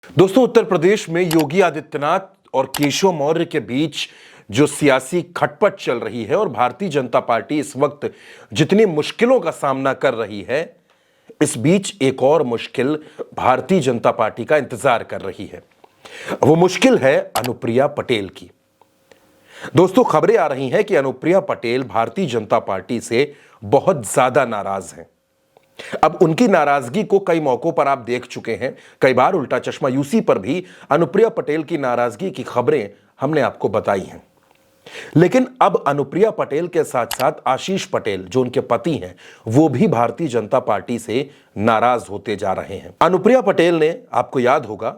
दोस्तों, उत्तर प्रदेश में योगी आदित्यनाथ और केशव मौर्य के बीच जो सियासी खटपट चल रही है और भारतीय जनता पार्टी इस वक्त जितनी मुश्किलों का सामना कर रही है, इस बीच एक और मुश्किल भारतीय जनता पार्टी का इंतजार कर रही है। वो मुश्किल है अनुप्रिया पटेल की। दोस्तों, खबरें आ रही हैं कि अनुप्रिया पटेल भारतीय जनता पार्टी से बहुत ज्यादा नाराज हैं। अब उनकी नाराजगी को कई मौकों पर आप देख चुके हैं। कई बार उल्टा चश्मा यूसी पर भी अनुप्रिया पटेल की नाराजगी की खबरें हमने आपको बताई हैं। लेकिन अब अनुप्रिया पटेल के साथ साथ आशीष पटेल, जो उनके पति हैं, वो भी भारतीय जनता पार्टी से नाराज होते जा रहे हैं। अनुप्रिया पटेल ने, आपको याद होगा,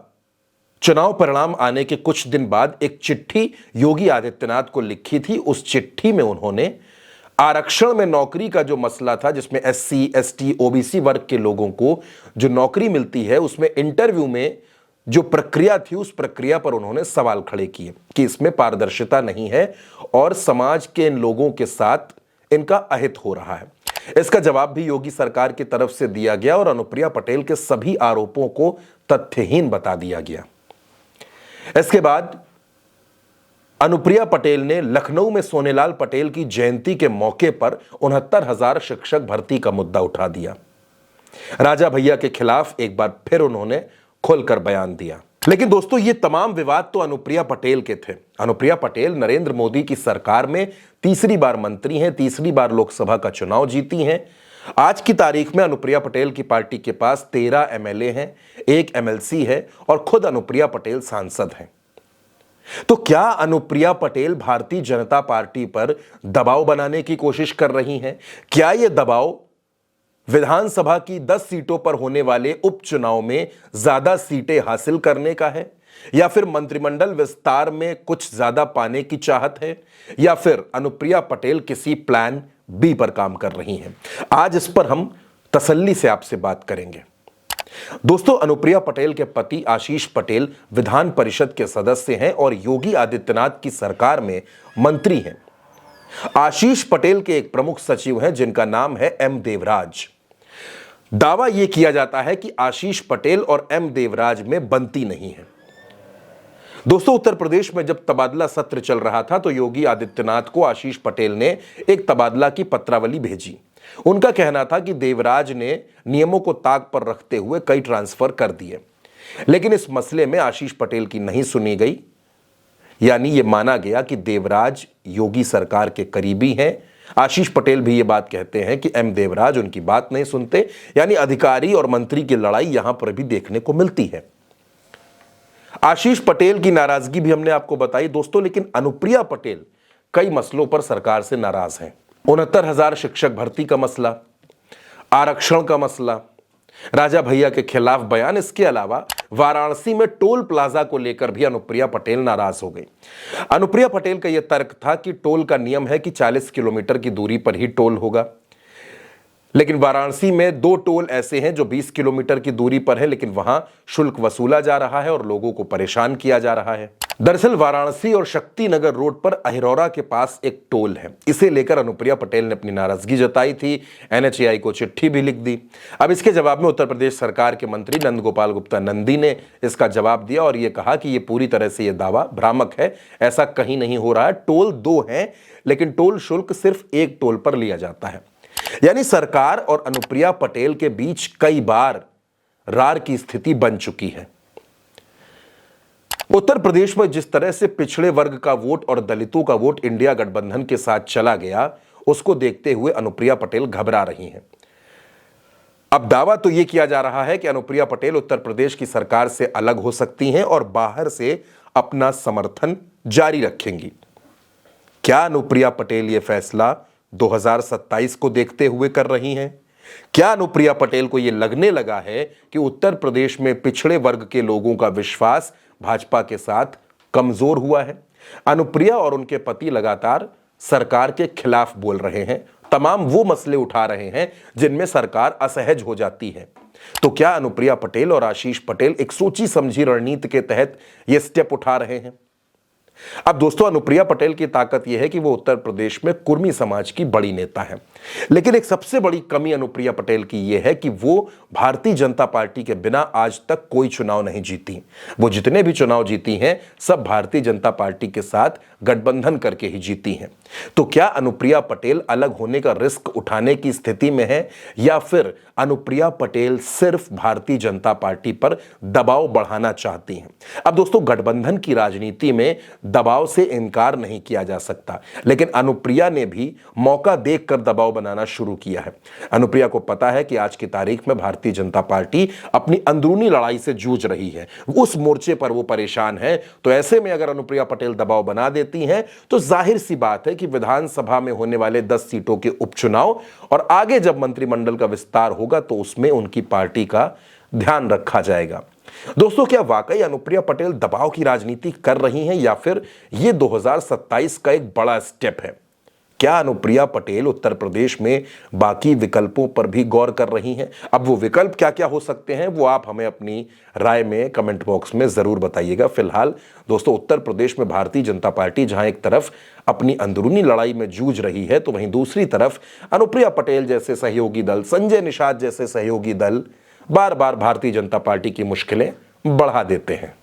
चुनाव परिणाम आने के कुछ दिन बाद एक चिट्ठी योगी आदित्यनाथ को लिखी थी। उस चिट्ठी में उन्होंने आरक्षण में नौकरी का जो मसला था, जिसमें एससी, एसटी, ओबीसी वर्ग के लोगों को जो नौकरी मिलती है, उसमें इंटरव्यू में जो प्रक्रिया थी, उस प्रक्रिया पर उन्होंने सवाल खड़े किए कि इसमें पारदर्शिता नहीं है और समाज के इन लोगों के साथ इनका अहित हो रहा है। इसका जवाब भी योगी सरकार की तरफ से दिया गया और अनुप्रिया पटेल के सभी आरोपों को तथ्यहीन बता दिया गया। इसके बाद अनुप्रिया पटेल ने लखनऊ में सोनेलाल पटेल की जयंती के मौके पर 69,000 शिक्षक भर्ती का मुद्दा उठा दिया। राजा भैया के खिलाफ एक बार फिर उन्होंने खुलकर बयान दिया। लेकिन दोस्तों, ये तमाम विवाद तो अनुप्रिया पटेल के थे। अनुप्रिया पटेल नरेंद्र मोदी की सरकार में तीसरी बार मंत्री हैं, तीसरी बार लोकसभा का चुनाव जीती हैं। आज की तारीख में अनुप्रिया पटेल की पार्टी के पास 13 एमएलए हैं, 1 एमएलसी है और खुद अनुप्रिया पटेल सांसद हैं। तो क्या अनुप्रिया पटेल भारतीय जनता पार्टी पर दबाव बनाने की कोशिश कर रही हैं? क्या यह दबाव विधानसभा की 10 सीटों पर होने वाले उपचुनाव में ज्यादा सीटें हासिल करने का है, या फिर मंत्रिमंडल विस्तार में कुछ ज्यादा पाने की चाहत है, या फिर अनुप्रिया पटेल किसी प्लान बी पर काम कर रही हैं? आज इस पर हम तसल्ली से आपसे बात करेंगे। दोस्तों, अनुप्रिया पटेल के पति आशीष पटेल विधान परिषद के सदस्य हैं और योगी आदित्यनाथ की सरकार में मंत्री हैं। आशीष पटेल के एक प्रमुख सचिव हैं जिनका नाम है एम देवराज। दावा यह किया जाता है कि आशीष पटेल और एम देवराज में बनती नहीं है। दोस्तों, उत्तर प्रदेश में जब तबादला सत्र चल रहा था तो योगी आदित्यनाथ को आशीष पटेल ने एक तबादला की पत्रावली भेजी। उनका कहना था कि देवराज ने नियमों को ताक पर रखते हुए कई ट्रांसफर कर दिए, लेकिन इस मसले में आशीष पटेल की नहीं सुनी गई। यानी यह माना गया कि देवराज योगी सरकार के करीबी हैं। आशीष पटेल भी यह बात कहते हैं कि एम देवराज उनकी बात नहीं सुनते। यानी अधिकारी और मंत्री की लड़ाई यहां पर भी देखने को मिलती है। आशीष पटेल की नाराजगी भी हमने आपको बताई दोस्तों, लेकिन अनुप्रिया पटेल कई मसलों पर सरकार से नाराज हैं। 69,000 शिक्षक भर्ती का मसला, आरक्षण का मसला, राजा भैया के खिलाफ बयान, इसके अलावा वाराणसी में टोल प्लाजा को लेकर भी अनुप्रिया पटेल नाराज हो गई। अनुप्रिया पटेल का यह तर्क था कि टोल का नियम है कि 40 किलोमीटर की दूरी पर ही टोल होगा, लेकिन वाराणसी में 2 टोल ऐसे हैं जो 20 किलोमीटर की दूरी पर है, लेकिन वहां शुल्क वसूला जा रहा है और लोगों को परेशान किया जा रहा है। दरअसल वाराणसी और शक्तिनगर रोड पर अहिरौरा के पास एक टोल है। इसे लेकर अनुप्रिया पटेल ने अपनी नाराजगी जताई थी, एनएचएआई को चिट्ठी भी लिख दी। अब इसके जवाब में उत्तर प्रदेश सरकार के मंत्री नंदगोपाल गुप्ता नंदी ने इसका जवाब दिया और यह कहा कि यह पूरी तरह से यह दावा भ्रामक है, ऐसा कहीं नहीं हो रहा है। टोल 2 हैं, लेकिन टोल शुल्क सिर्फ एक टोल पर लिया जाता है। यानी सरकार और अनुप्रिया पटेल के बीच कई बार रार की स्थिति बन चुकी है। उत्तर प्रदेश में जिस तरह से पिछड़े वर्ग का वोट और दलितों का वोट इंडिया गठबंधन के साथ चला गया, उसको देखते हुए अनुप्रिया पटेल घबरा रही हैं। अब दावा तो यह किया जा रहा है कि अनुप्रिया पटेल उत्तर प्रदेश की सरकार से अलग हो सकती हैं और बाहर से अपना समर्थन जारी रखेंगी। क्या अनुप्रिया पटेल यह फैसला 2027 को देखते हुए कर रही हैं? क्या अनुप्रिया पटेल को यह लगने लगा है कि उत्तर प्रदेश में पिछड़े वर्ग के लोगों का विश्वास भाजपा के साथ कमजोर हुआ है? अनुप्रिया और उनके पति लगातार सरकार के खिलाफ बोल रहे हैं, तमाम वो मसले उठा रहे हैं जिनमें सरकार असहज हो जाती है। तो क्या अनुप्रिया पटेल और आशीष पटेल एक सोची समझी रणनीति के तहत यह स्टेप उठा रहे हैं? अब दोस्तों, अनुप्रिया पटेल की ताकत यह है कि वो उत्तर प्रदेश में कुर्मी समाज की बड़ी नेता है, लेकिन एक सबसे बड़ी कमी अनुप्रिया पटेल की यह है कि वो भारतीय जनता पार्टी के बिना आज तक कोई चुनाव नहीं जीती। वो जितने भी चुनाव जीती हैं सब भारतीय जनता पार्टी के साथ गठबंधन करके ही जीती हैं। तो क्या अनुप्रिया पटेल अलग होने का रिस्क उठाने की स्थिति में है, या फिर अनुप्रिया पटेल सिर्फ भारतीय जनता पार्टी पर दबाव बढ़ाना चाहती हैं? अब दोस्तों, गठबंधन की राजनीति में दबाव से इनकार नहीं किया जा सकता, लेकिन अनुप्रिया ने भी मौका देखकर दबाव बनाना शुरू किया है। अनुप्रिया को पता है कि आज की तारीख में भारतीय जनता पार्टी अपनी अंदरूनी लड़ाई से जूझ रही है, उस मोर्चे पर वो परेशान है। तो ऐसे में अगर अनुप्रिया पटेल दबाव बना देती हैं तो जाहिर सी बात है कि विधानसभा में होने वाले 10 सीटों के उपचुनाव और आगे जब मंत्रिमंडल का विस्तार होगा तो उसमें उनकी पार्टी का ध्यान रखा जाएगा। दोस्तों, क्या वाकई अनुप्रिया पटेल दबाव की राजनीति कर रही हैं, या फिर यह 2027 का एक बड़ा स्टेप है? क्या अनुप्रिया पटेल उत्तर प्रदेश में बाकी विकल्पों पर भी गौर कर रही हैं? अब वो विकल्प क्या क्या हो सकते हैं वो आप हमें अपनी राय में कमेंट बॉक्स में जरूर बताइएगा। फिलहाल दोस्तों, उत्तर प्रदेश में भारतीय जनता पार्टी जहां एक तरफ अपनी अंदरूनी लड़ाई में जूझ रही है, तो वहीं दूसरी तरफ अनुप्रिया पटेल जैसे सहयोगी दल, संजय निषाद जैसे सहयोगी दल बार बार भारतीय जनता पार्टी की मुश्किलें बढ़ा देते हैं।